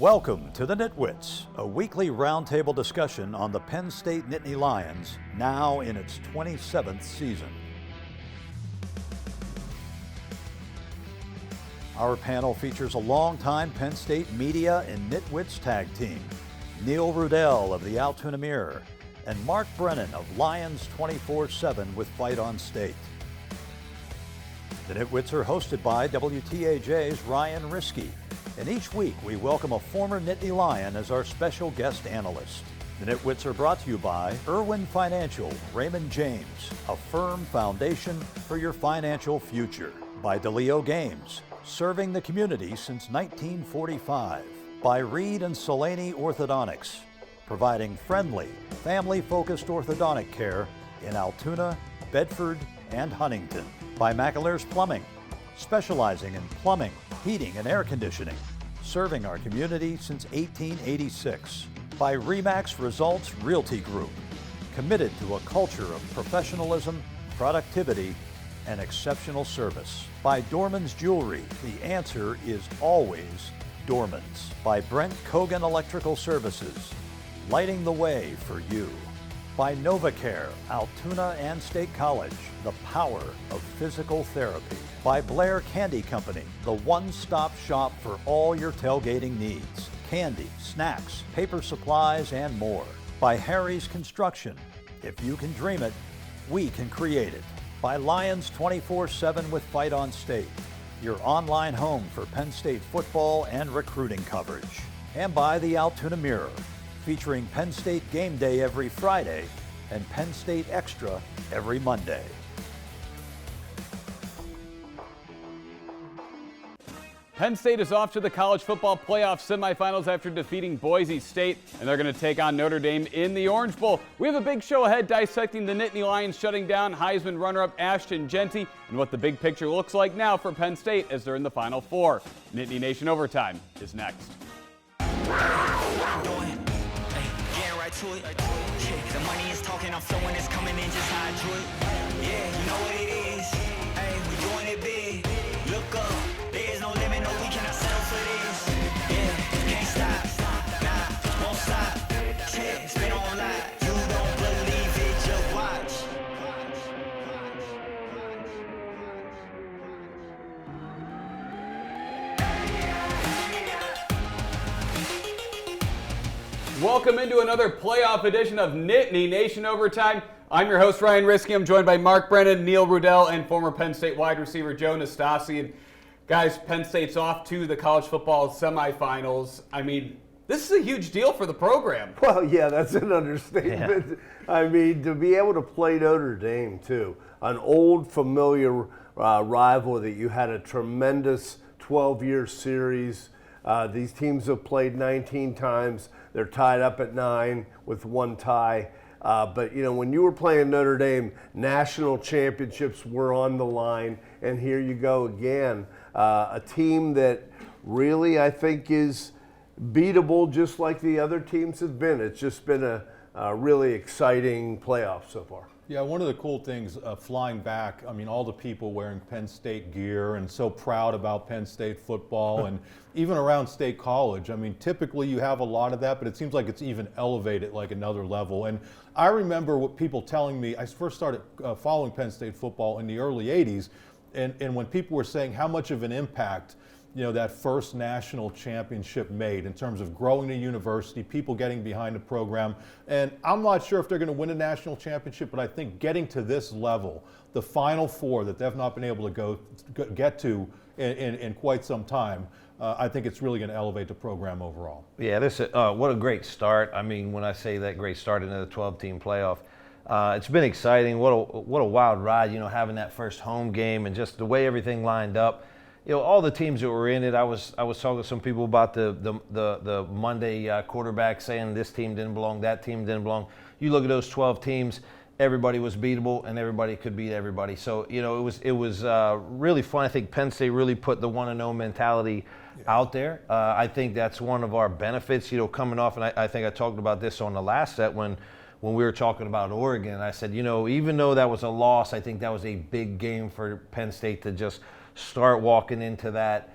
Welcome to the NitWits, a weekly roundtable discussion on the Penn State Nittany Lions, now in its 27th season. Our panel features a longtime Penn State media and NitWits tag team, Neil Rudell of the Altoona Mirror and Mark Brennan of Lions 24/7 with Fight on State. The NitWits are hosted by WTAJ's Ryan Riskey, and each week we welcome a former Nittany Lion as our special guest analyst. The NitWits are brought to you by Irwin Financial, Raymond James, a firm foundation for your financial future. By DeLeo Games, serving the community since 1945. By Reed and Solaney Orthodontics, providing friendly, family-focused orthodontic care in Altoona, Bedford, and Huntington. By McAlear's Plumbing, specializing in plumbing, heating, and air conditioning, serving our community since 1886. By RE/MAX Results Realty Group, committed to a culture of professionalism, productivity, and exceptional service. By Dorman's Jewelry, the answer is always Dorman's. By Brent Kogan Electrical Services, lighting the way for you. By NovaCare, Altoona and State College, the power of physical therapy. By Blair Candy Company, the one-stop shop for all your tailgating needs. Candy, snacks, paper supplies, and more. By Harry's Construction, if you can dream it, we can create it. By Lions 24/7 with Fight on State, your online home for Penn State football and recruiting coverage. And by the Altoona Mirror, featuring Penn State Game Day every Friday and Penn State Extra every Monday. Penn State is off to the college football playoff semifinals after defeating Boise State, and they're going to take on Notre Dame in the Orange Bowl. We have a big show ahead dissecting the Nittany Lions shutting down Heisman runner-up Ashton Jeanty and what the big picture looks like now for Penn State as they're in the Final Four. Nittany Nation Overtime is next. To it. The money is talking, I'm flowing, it's coming in just how I drew it. Yeah, you know what it is. Hey, we doing it big. Look up, there is no limit, no, we cannot settle for this. Yeah, can't stop, nah, won't stop. Yeah, spin on live, you don't believe it, just watch. Welcome into another playoff edition of Nittany Nation Overtime. I'm your host, Ryan Riskey. I'm joined by Mark Brennan, Neil Rudell, and former Penn State wide receiver Joe Nastasi. And guys, Penn State's off to the college football semifinals. I mean, this is a huge deal for the program. Well, yeah, that's an understatement. Yeah. I mean, to be able to play Notre Dame, too, an old familiar rival that you had a tremendous 12-year series. These teams have played 19 times. They're tied up at 9 with one tie. But, you know, when you were playing Notre Dame, national championships were on the line. And here you go again. A team that really, I think, is beatable just like the other teams have been. It's just been a really exciting playoff so far. Yeah, one of the cool things, flying back, I mean, all the people wearing Penn State gear and so proud about Penn State football and even around State College. I mean, typically you have a lot of that, but it seems like it's even elevated like another level. And I remember what people telling me, I first started following Penn State football in the early 80s, and when people were saying how much of an impact that first national championship made in terms of growing the university, people getting behind the program. And I'm not sure if they're going to win a national championship, but I think getting to this level, the Final Four that they've not been able to get to in quite some time, I think it's really going to elevate the program overall. Yeah, what a great start. I mean, when I say that great start into the 12-team playoff, it's been exciting. What a wild ride, having that first home game and just the way everything lined up. All the teams that were in it, I was talking to some people about the Monday quarterback saying this team didn't belong, that team didn't belong. You look at those 12 teams, everybody was beatable and everybody could beat everybody. So, it was really fun. I think Penn State really put the 1-0 mentality out there. I think that's one of our benefits, coming off, and I think I talked about this on the last set when we were talking about Oregon. I said, even though that was a loss, I think that was a big game for Penn State to just start walking into that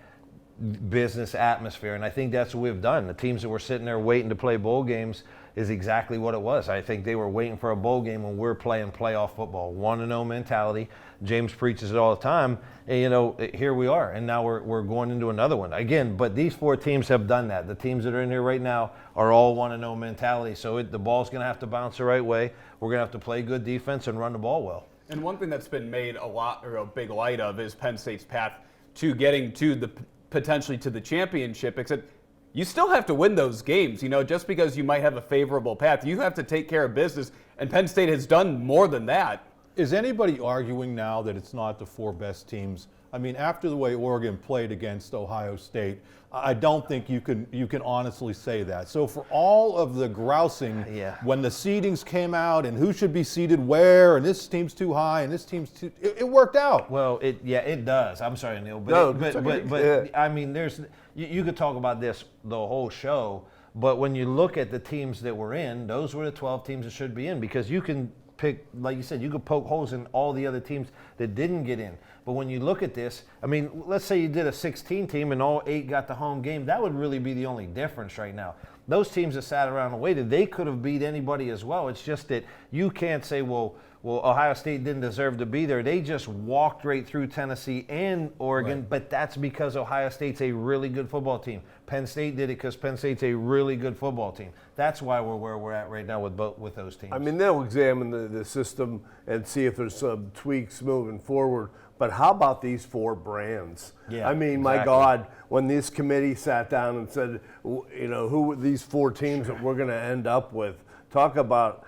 business atmosphere, and I think that's what we've done. The teams that were sitting there waiting to play bowl games is exactly what it was. I think they were waiting for a bowl game when we're playing playoff football. 1-0 mentality. James preaches it all the time. And, you know, here we are, and now we're going into another one. Again, but these 4 teams have done that. The teams that are in here right now are all 1-0 mentality. So the ball's going to have to bounce the right way. We're going to have to play good defense and run the ball well. And one thing that's been made a big light of is Penn State's path to getting to potentially to the championship, except you still have to win those games. You know, just because you might have a favorable path, you have to take care of business, and Penn State has done more than that. Is anybody arguing now that it's not the 4 best teams? I mean, after the way Oregon played against Ohio State, I don't think you can honestly say that. So for all of the grousing, when the seedings came out and who should be seated where, and this team's too high and this team's too, it worked out. Well, it does. I'm sorry, Neil, but I mean, you could talk about this the whole show, but when you look at the teams that were in, those were the 12 teams that should be in, because you can pick, like you said, you could poke holes in all the other teams that didn't get in. But when you look at this, I mean, let's say you did a 16 team and all 8 got the home game. That would really be the only difference right now. Those teams that sat around and waited, they could have beat anybody as well. It's just that you can't say, well, Ohio State didn't deserve to be there. They just walked right through Tennessee and Oregon, but that's because Ohio State's a really good football team. Penn State did it because Penn State's a really good football team. That's why we're where we're at right now with those teams. I mean, they'll examine the system and see if there's some tweaks moving forward. But how about these 4 brands? Yeah, I mean, my God, when this committee sat down and said, you know, who these 4 teams that we're going to end up with, talk about,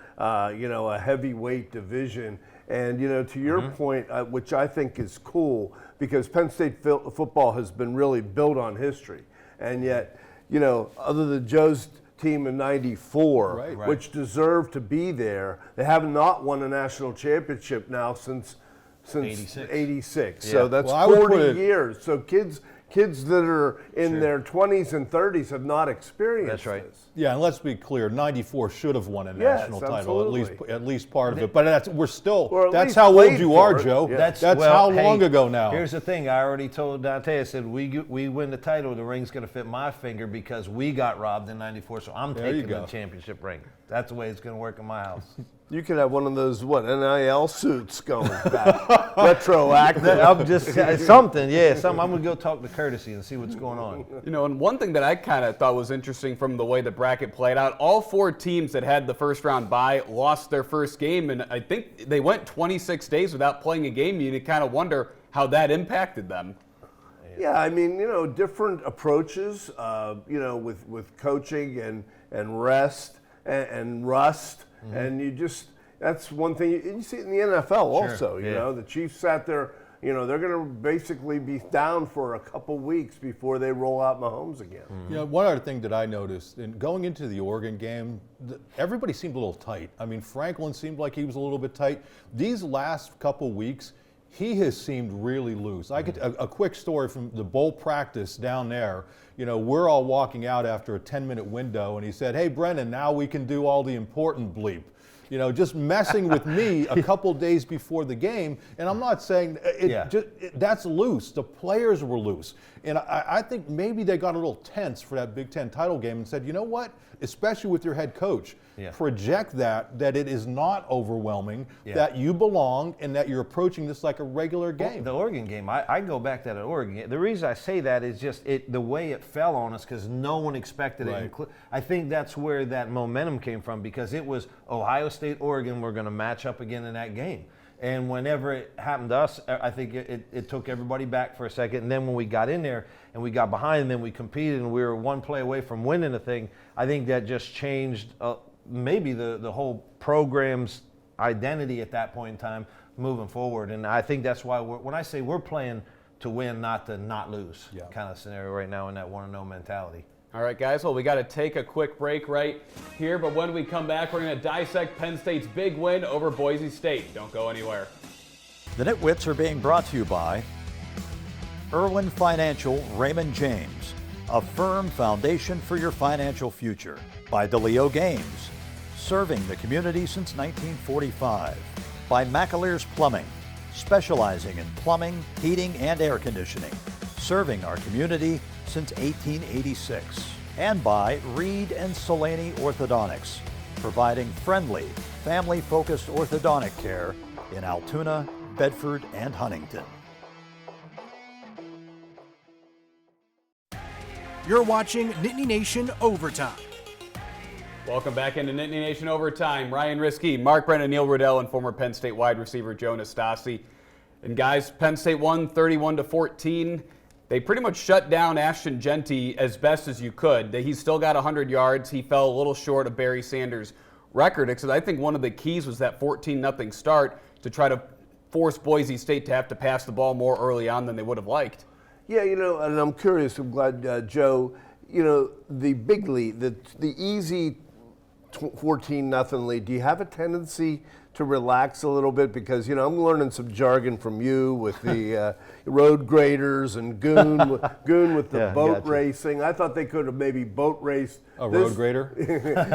you know, a heavyweight division. And, you know, to your point, which I think is cool, because Penn State football has been really built on history. And yet, you know, other than Joe's team in '94, which deserved to be there, they have not won a national championship now since 86. Yeah. So that's 40 years. So kids that are in their 20s and 30s have not experienced this. Yeah, and let's be clear, '94 should have won a national title, absolutely. at least part of it. But that's at how least old you are, Joe. Yeah. That's how long ago now. Here's the thing. I already told Dante, I said, we win the title, the ring's going to fit my finger because we got robbed in '94, so I'm taking the championship ring. That's the way it's going to work in my house. You could have one of those, NIL suits going back, retroactive. I'm just something. I'm going to go talk to Courtesy and see what's going on. You know, and one thing that I kind of thought was interesting from the way the bracket played out, all 4 teams that had the first round bye lost their first game, and I think they went 26 days without playing a game. You kind of wonder how that impacted them. Yeah, I mean, you know, different approaches, you know, with coaching and rest and rust. And that's one thing, you see it in the NFL also, you know, the Chiefs sat there, you know, they're going to basically be down for a couple weeks before they roll out Mahomes again. You know, one other thing that I noticed, in going into the Oregon game, everybody seemed a little tight. I mean, Franklin seemed like he was a little bit tight. These last couple weeks, he has seemed really loose. I get a quick story from the bowl practice down there. You know, we're all walking out after a 10-minute window, and he said, "Hey, Brennan, now we can do all the important bleep." You know, just messing with me a couple days before the game. And I'm not saying that's loose. The players were loose. And I think maybe they got a little tense for that Big Ten title game and said, you know what, especially with your head coach, project that it is not overwhelming, that you belong, and that you're approaching this like a regular game. Well, the Oregon game, I go back to that Oregon game. The reason I say that is just the way it fell on us, because no one expected it. I think that's where that momentum came from, because it was Ohio State, Oregon were going to match up again in that game. And whenever it happened to us, I think it took everybody back for a second. And then when we got in there and we got behind, and then we competed and we were one play away from winning the thing, I think that just changed maybe the whole program's identity at that point in time moving forward. And I think that's why when I say we're playing to win, not to not lose kind of scenario right now in that want-to-know mentality. All right, guys, well, we got to take a quick break right here, but when we come back, we're going to dissect Penn State's big win over Boise State. Don't go anywhere. The NitWits are being brought to you by Irwin Financial Raymond James, a firm foundation for your financial future. By DeLeo Games, serving the community since 1945. By McAleer's Plumbing, specializing in plumbing, heating, and air conditioning. serving our community since 1886. And by Reed and Solani Orthodontics, providing friendly, family-focused orthodontic care in Altoona, Bedford, and Huntington. You're watching Nittany Nation Overtime. Welcome back into Nittany Nation Overtime. Ryan Riskey, Mark Brennan, Neil Rudell, and former Penn State wide receiver Joe Nastasi. And guys, Penn State won 31-14. They pretty much shut down Ashton Jeanty as best as you could. He's still got 100 yards. He fell a little short of Barry Sanders' record, because I think one of the keys was that 14-0 start to try to force Boise State to have to pass the ball more early on than they would have liked. Yeah, and I'm curious, I'm glad, Joe, the big lead, the easy 14-0 lead, do you have a tendency to relax a little bit? Because, I'm learning some jargon from you with the road graders and goon with the boat racing. I thought they could have maybe boat raced road grader?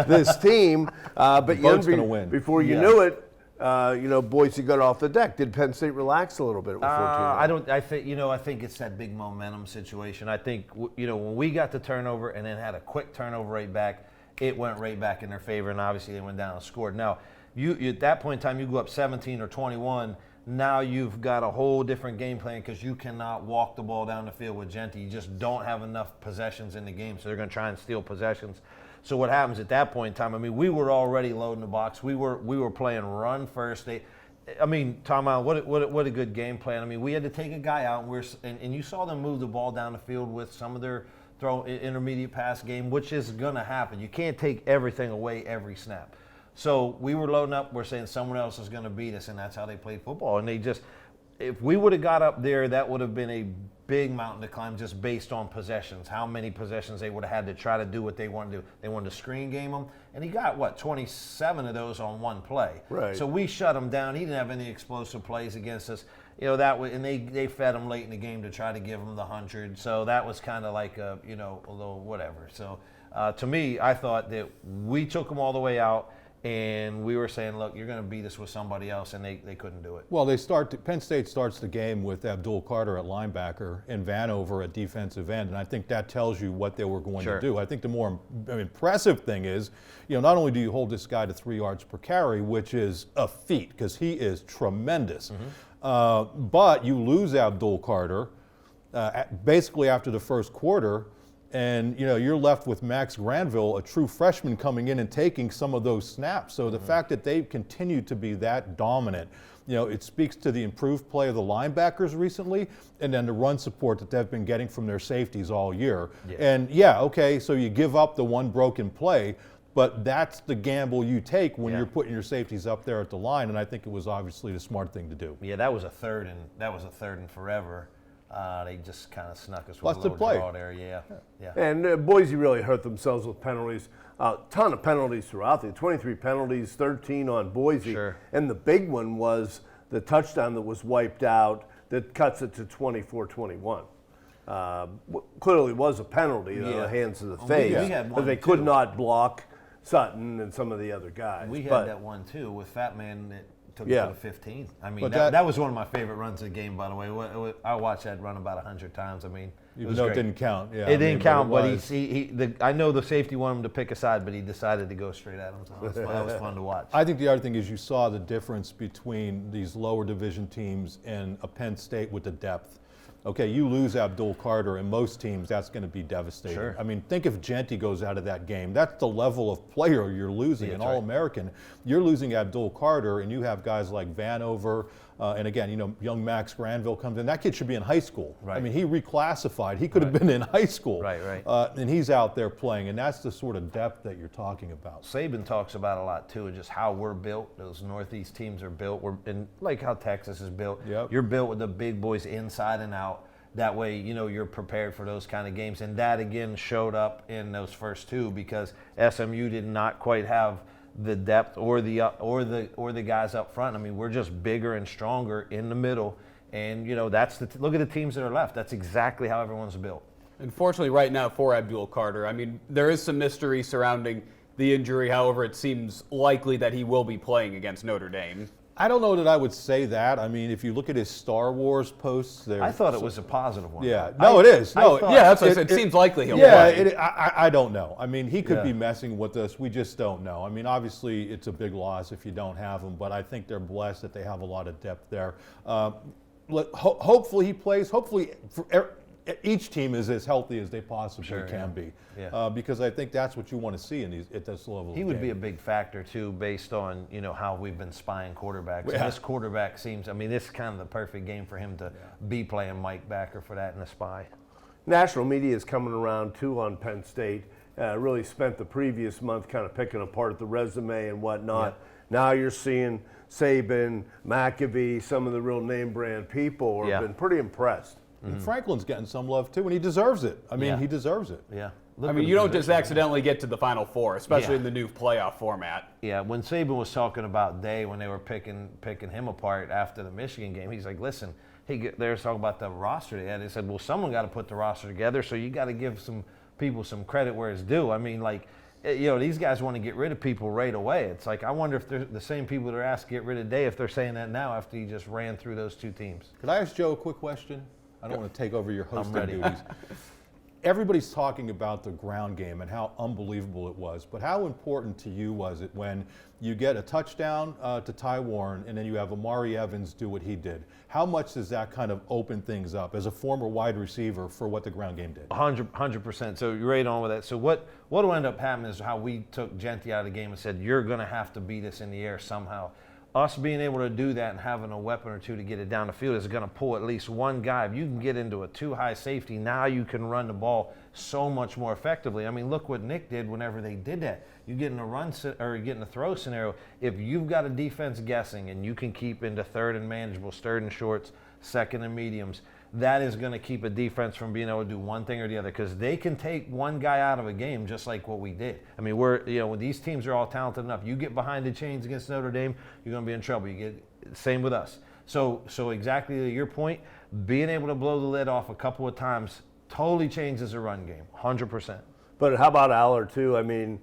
this team. But the boat's going to win. Before you knew it, Boise got off the deck. Did Penn State relax a little bit with 14-0? I think it's that big momentum situation. I think, when we got the turnover and then had a quick turnover right back, it went right back in their favor, and obviously they went down and scored. Now, you at that point in time, you go up 17 or 21. Now you've got a whole different game plan, because you cannot walk the ball down the field with Jeanty. You just don't have enough possessions in the game, so they're going to try and steal possessions. So what happens at that point in time? I mean, we were already loading the box. We were playing run first. Tom Allen, what a good game plan. I mean, we had to take a guy out, and you saw them move the ball down the field with some of their intermediate pass game, which is going to happen. You can't take everything away every snap. So we were loading up. We're saying someone else is going to beat us, and that's how they played football. And if we would have got up there, that would have been a big mountain to climb, just based on possessions, how many possessions they would have had to try to do what they wanted to do. They wanted to screen game him, and he got, 27 of those on one play. Right. So we shut him down. He didn't have any explosive plays against us. And they fed him late in the game to try to give him the 100. So that was kind of like a little whatever. So to me, I thought that we took them all the way out, and we were saying, look, you're going to beat us with somebody else, and they couldn't do it. Well, Penn State starts the game with Abdul Carter at linebacker and Vanover at defensive end, and I think that tells you what they were going to do. I think the more impressive thing is, not only do you hold this guy to 3 yards per carry, which is a feat, because he is tremendous, but you lose Abdul Carter basically after the first quarter. And, you're left with Max Granville, a true freshman, coming in and taking some of those snaps. So the fact that they've continued to be that dominant, it speaks to the improved play of the linebackers recently, and then the run support that they've been getting from their safeties all year. Yeah. And, so you give up the one broken play, but that's the gamble you take when you're putting your safeties up there at the line, and I think it was obviously the smart thing to do. Yeah, that was a third and forever. They just kind of snuck us with a little draw there. Yeah. And Boise really hurt themselves with penalties. A ton of penalties throughout. They had 23 penalties, 13 on Boise. Sure. And the big one was the touchdown that was wiped out that cuts it to 24-21. Clearly was a penalty in the hands of the face. We had one, but they could not block Sutton and some of the other guys. We had that one, too, with Fat Man that took it to the 15. I mean, that was one of my favorite runs of the game, by the way. I watched that run about 100 times. I mean, even though it didn't count. Yeah, it didn't count, but I know the safety wanted him to pick a side, but he decided to go straight at him. So that was fun to watch. I think the other thing is you saw the difference between these lower division teams and a Penn State with the depth. Okay, you lose Abdul Carter, and most teams, that's going to be devastating. Sure. I mean, think if Jeanty goes out of that game. That's the level of player you're losing, an All-American. You're losing Abdul Carter, and you have guys like Vanover, and again, young Max Granville comes in. That kid should be in high school. Right. I mean, he reclassified. He could have been in high school. Right. And he's out there playing, and that's the sort of depth that you're talking about. Saban talks about a lot, too, just how we're built. Those Northeast teams are built. Like how Texas is built. Yep. You're built with the big boys inside and out. That way, you're prepared for those kind of games. And that, again, showed up in those first two, because SMU did not quite have the depth or the guys up front. I mean, we're just bigger and stronger in the middle. And, that's look at the teams that are left. That's exactly how everyone's built. Unfortunately, right now for Abdul Carter, I mean, there is some mystery surrounding the injury. However, it seems likely that he will be playing against Notre Dame. I don't know that I would say that. I mean, if you look at his Star Wars posts, I thought it was a positive one. Yeah, no, it is. No, Yeah, that's what I said. It seems likely he'll yeah, play. I don't know. I mean, he could be messing with us. We just don't know. I mean, obviously, it's a big loss if you don't have him, but I think they're blessed that they have a lot of depth there. Hopefully he plays. Hopefully each team is as healthy as they possibly can be. Yeah. Because I think that's what you want to see at this level. He would be a big factor too, based on how we've been spying quarterbacks. Yeah. And this quarterback seems. I mean, this is kind of the perfect game for him to be playing Mike Backer for that in the spy. National media is coming around too on Penn State. Really spent the previous month kind of picking apart the resume and whatnot. Yeah. Now you're seeing Saban, McAfee, some of the real name brand people have been pretty impressed. And Franklin's getting some love too, and he deserves it. I mean, he deserves it. Yeah. I mean, you don't just accidentally get to the Final Four, especially in the new playoff format. Yeah, when Saban was talking about Day, when they were picking him apart after the Michigan game, he's like, listen, they were talking about the roster they had. They said, well, someone got to put the roster together, so you got to give some people some credit where it's due. I mean, like, these guys want to get rid of people right away. It's like, I wonder if they're the same people that are asked to get rid of Day, if they're saying that now after he just ran through those two teams. Could I ask Joe a quick question? I don't want to take over your hosting duties. Everybody's talking about the ground game and how unbelievable it was, but how important to you was it when you get a touchdown to Ty Warren and then you have Amari Evans do what he did? How much does that kind of open things up as a former wide receiver for what the ground game did? 100%. So you're right on with that. So what will end up happening is how we took Genty out of the game and said, you're going to have to beat us in the air somehow. Us being able to do that and having a weapon or two to get it down the field is going to pull at least one guy. If you can get into a too-high safety, now you can run the ball so much more effectively. I mean, look what Nick did whenever they did that. You get in a run or you get in a throw scenario. If you've got a defense guessing and you can keep into third and manageable, third and shorts, second and mediums, that is going to keep a defense from being able to do one thing or the other, because they can take one guy out of a game just like what we did. I mean, when these teams are all talented enough, you get behind the chains against Notre Dame, you're going to be in trouble. You get same with us. So exactly to your point, being able to blow the lid off a couple of times totally changes the run game, 100%. But how about Aller too? I mean,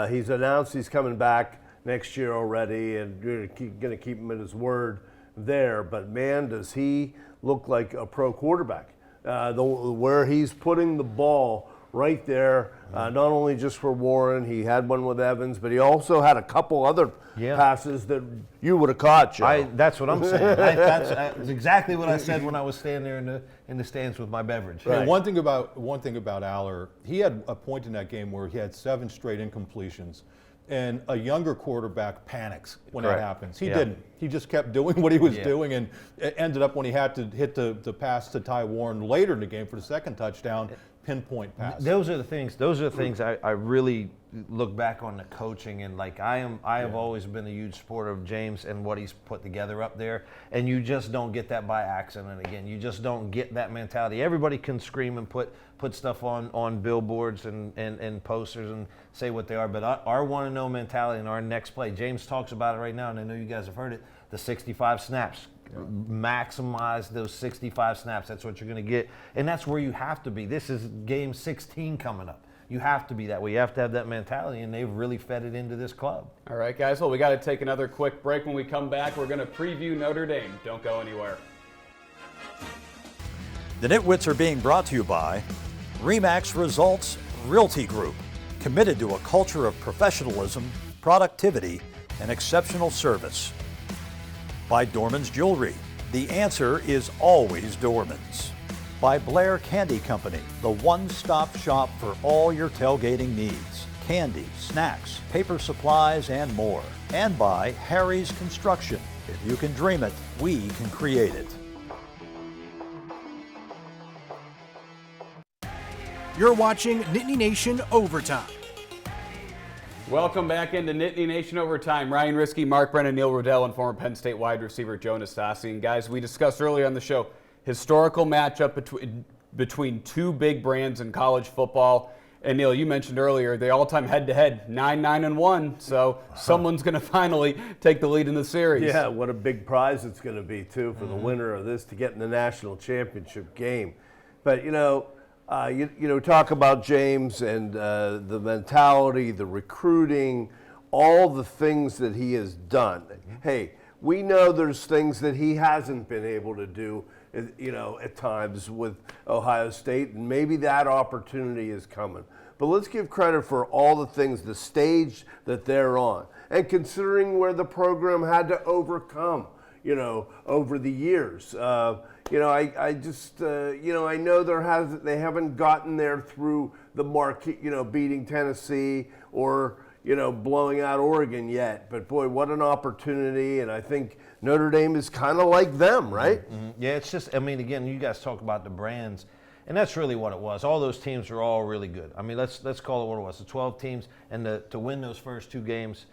he's announced he's coming back next year already, and you're going to keep him at his word there. But man, does he look like a pro quarterback. Where he's putting the ball right there, not only just for Warren, he had one with Evans, but he also had a couple other passes that you would have caught, Joe. That's what I'm saying. That's exactly what I said when I was standing there in the stands with my beverage. Right. Hey, one thing about Aller, he had a point in that game where he had 7 straight incompletions. And a younger quarterback panics when that happens. He didn't. He just kept doing what he was doing, and it ended up when he had to hit the pass to Ty Warren later in the game for the second touchdown, pinpoint pass. Those are the things I really look back on the coaching, and like I have always been a huge supporter of James and what he's put together up there, and you just don't get that by accident. Again, you just don't get that mentality. Everybody can scream and put stuff on billboards and posters and say what they are, but our want-to-know mentality and our next play, James talks about it right now, and I know you guys have heard it, the 65 snaps. Maximize those 65 snaps. That's what you're going to get, and that's where you have to be. This is game 16 coming up. You have to be that way. You have to have that mentality, and they've really fed it into this club. All right, guys. Well, we got to take another quick break. When we come back, we're going to preview Notre Dame. Don't go anywhere. The NitWits are being brought to you by RE/MAX Results Realty Group, committed to a culture of professionalism, productivity, and exceptional service. By Dorman's Jewelry. The answer is always Dorman's. By Blair Candy Company, the one-stop shop for all your tailgating needs. Candy, snacks, paper supplies, and more. And by Harry's Construction. If you can dream it, we can create it. You're watching Nittany Nation Overtime. Welcome back into Nittany Nation Overtime. Ryan Riskey, Mark Brennan, Neil Rudell, and former Penn State wide receiver Joe Nastasi. And guys, we discussed earlier on the show, historical matchup between two big brands in college football. And Neil, you mentioned earlier, the all-time head-to-head, 9-1. So someone's going to finally take the lead in the series. Yeah, what a big prize it's going to be, too, for the winner of this to get in the national championship game. But, talk about James and the mentality, the recruiting, all the things that he has done. Hey, we know there's things that he hasn't been able to do, at times with Ohio State, and maybe that opportunity is coming. But let's give credit for all the things, the stage that they're on, and considering where the program had to overcome, over the years. I know they haven't gotten there through the market, beating Tennessee or, blowing out Oregon yet. But boy, what an opportunity. And I think Notre Dame is kind of like them, right? Mm-hmm. Yeah, it's just, again, you guys talk about the brands, and that's really what it was. All those teams are all really good. Let's call it what it was, the 12 teams, and to win those first 2 games,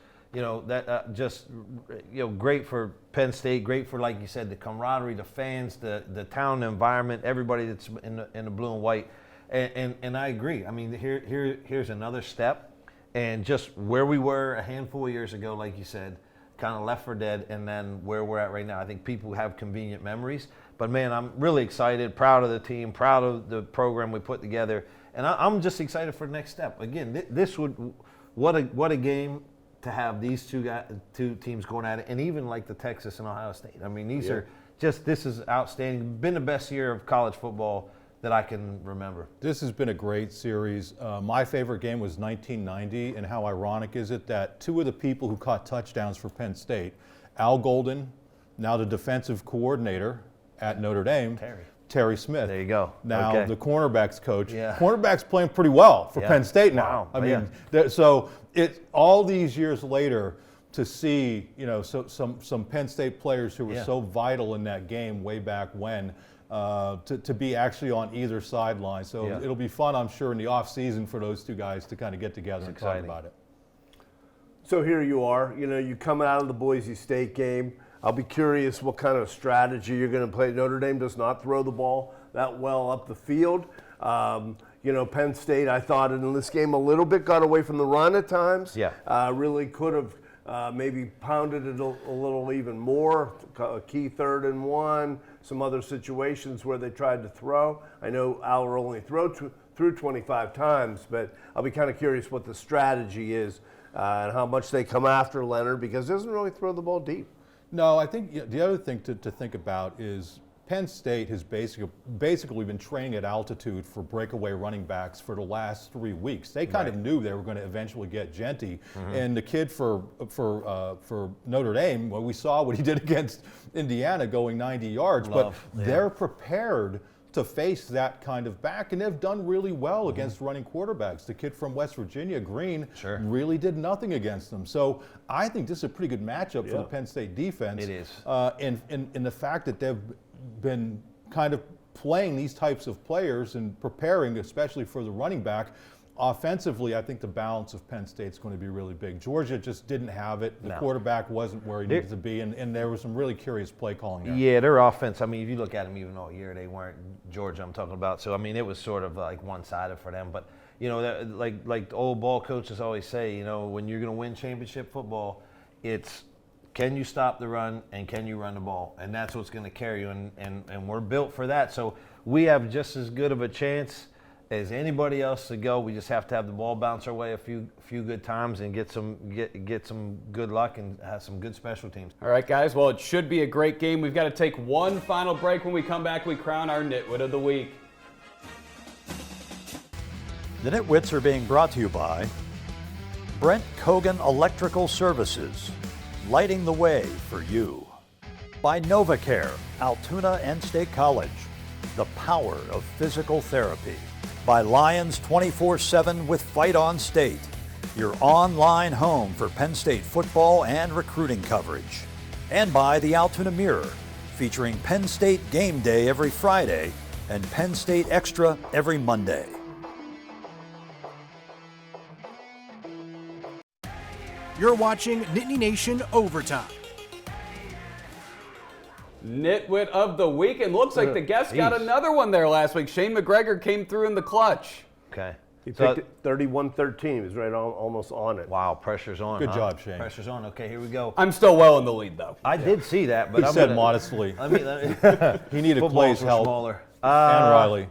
great for Penn State, great for, like you said, the camaraderie, the fans, the town, the environment, everybody that's in the blue and white. And I agree. Here's another step. And just where we were a handful of years ago, like you said, kind of left for dead, and then where we're at right now. I think people have convenient memories. But, man, I'm really excited, proud of the team, proud of the program we put together. And I'm just excited for the next step. Again, what a game to have these two teams going at it, and even like the Texas and Ohio State. This is outstanding. Been the best year of college football that I can remember. This has been a great series. My favorite game was 1990, and how ironic is it that 2 of the people who caught touchdowns for Penn State, Al Golden, now the defensive coordinator at Notre Dame, Terry Smith. There you go. Now the cornerbacks coach. Yeah. Cornerbacks playing pretty well for Penn State now. Wow. So it all these years later to see, some Penn State players who were so vital in that game way back when, to be actually on either sideline. So it'll be fun, I'm sure, in the off season for those 2 guys to kind of get together and talk about it. So here you are, you come out of the Boise State game. I'll be curious what kind of strategy you're going to play. Notre Dame does not throw the ball that well up the field. Penn State, I thought in this game a little bit got away from the run at times. Really could have maybe pounded it a little even more. A key 3rd and 1, some other situations where they tried to throw. I know Aller only threw 25 times, but I'll be kind of curious what the strategy is and how much they come after Leonard, because he doesn't really throw the ball deep. No, I think the other thing to think about is Penn State has basically been training at altitude for breakaway running backs for the last 3 weeks. They kind of knew they were going to eventually get Genty, and the kid for Notre Dame, well, we saw what he did against Indiana, going 90 yards. They're prepared to face that kind of back, and they've done really well against running quarterbacks. The kid from West Virginia, Green, really did nothing against them. So I think this is a pretty good matchup for the Penn State defense. It is. And the fact that they've been kind of playing these types of players and preparing, especially for the running back. Offensively, I think the balance of Penn State's going to be really big. Georgia just didn't have it. The quarterback wasn't where he needed to be, and there was some really curious play calling there. Yeah, their offense, if you look at them even all year, they weren't Georgia I'm talking about. So, it was sort of like one-sided for them. But, like the old ball coaches always say, when you're going to win championship football, it's can you stop the run and can you run the ball? And that's what's going to carry you, and we're built for that. So we have just as good of a chance as anybody else to go. We just have to have the ball bounce our way a few good times and get some good luck and have some good special teams. All right, guys. Well, it should be a great game. We've got to take one final break. When we come back, we crown our Nitwit of the Week. The Nitwits are being brought to you by Brent Kogan Electrical Services, lighting the way for you. By NovaCare, Altoona and State College, the power of physical therapy. By Lions 24/7 with Fight on State, your online home for Penn State football and recruiting coverage. And by the Altoona Mirror, featuring Penn State Game Day every Friday and Penn State Extra every Monday. You're watching Nittany Nation Overtime. Nitwit of the Week, and looks like the guest got another one there last week. Shane McGregor came through in the clutch. Okay. He picked it 31-13. He was right almost on it. Wow, pressure's on. Good job, Shane. Pressure's on. Okay, here we go. I'm still well in the lead, though. I did see that, but He said modestly. Let me He needed Clay's help. Smaller. And Riley.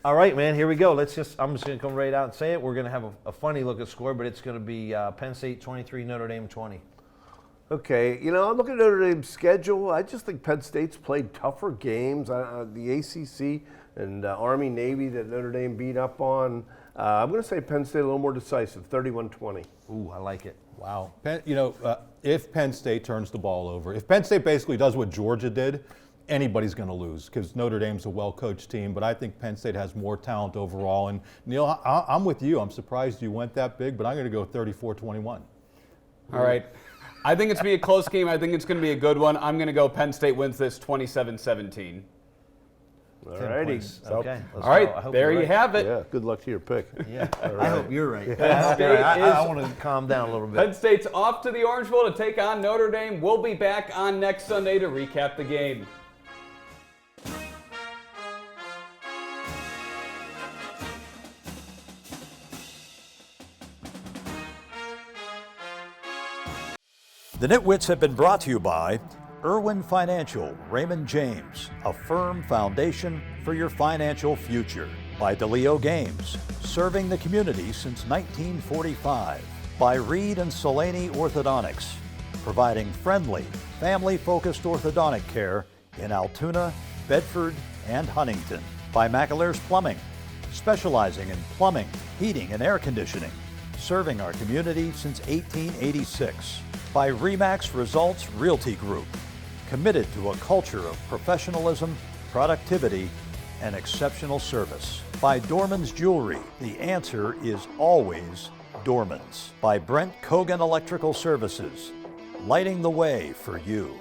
All right, man, here we go. I'm just going to come right out and say it. We're going to have a funny look at score, but it's going to be Penn State 23, Notre Dame 20. Okay, you know, I'm looking at Notre Dame's schedule. I just think Penn State's played tougher games. The ACC and Army Navy that Notre Dame beat up on. I'm going to say Penn State a little more decisive, 31-20. Ooh, I like it. Wow. If Penn State turns the ball over, if Penn State basically does what Georgia did, anybody's going to lose because Notre Dame's a well-coached team, but I think Penn State has more talent overall. And Neil, I'm with you. I'm surprised you went that big, but I'm going to go 34-21. All right. I think it's going to be a close game. I think it's going to be a good one. I'm going to go Penn State wins this 27-17. All righty. Okay. All right, there you have it. Yeah, good luck to your pick. Yeah, I hope you're right. State I want to calm down a little bit. Penn State's off to the Orange Bowl to take on Notre Dame. We'll be back on next Sunday to recap the game. The NitWits have been brought to you by Irwin Financial, Raymond James, a firm foundation for your financial future. By DeLeo Games, serving the community since 1945. By Reed and Solaney Orthodontics, providing friendly, family-focused orthodontic care in Altoona, Bedford, and Huntington. By McAlear's Plumbing, specializing in plumbing, heating, and air conditioning, serving our community since 1886. By RE/MAX Results Realty Group, committed to a culture of professionalism, productivity, and exceptional service. By Dorman's Jewelry, the answer is always Dorman's. By Brent Kogan Electrical Services, lighting the way for you.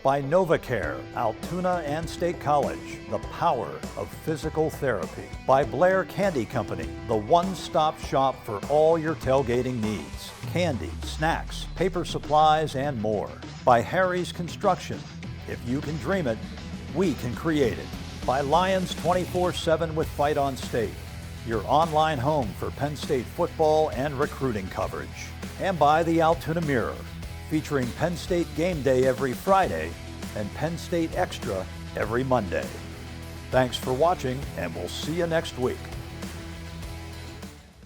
By NovaCare, Altoona and State College, the power of physical therapy. By Blair Candy Company, the one-stop shop for all your tailgating needs. Candy, snacks, paper supplies, and more. By Harry's Construction. If you can dream it, we can create it. By Lions 24/7 with Fight on State, your online home for Penn State football and recruiting coverage. And by the Altoona Mirror, featuring Penn State Game Day every Friday and Penn State Extra every Monday. Thanks for watching, and we'll see you next week.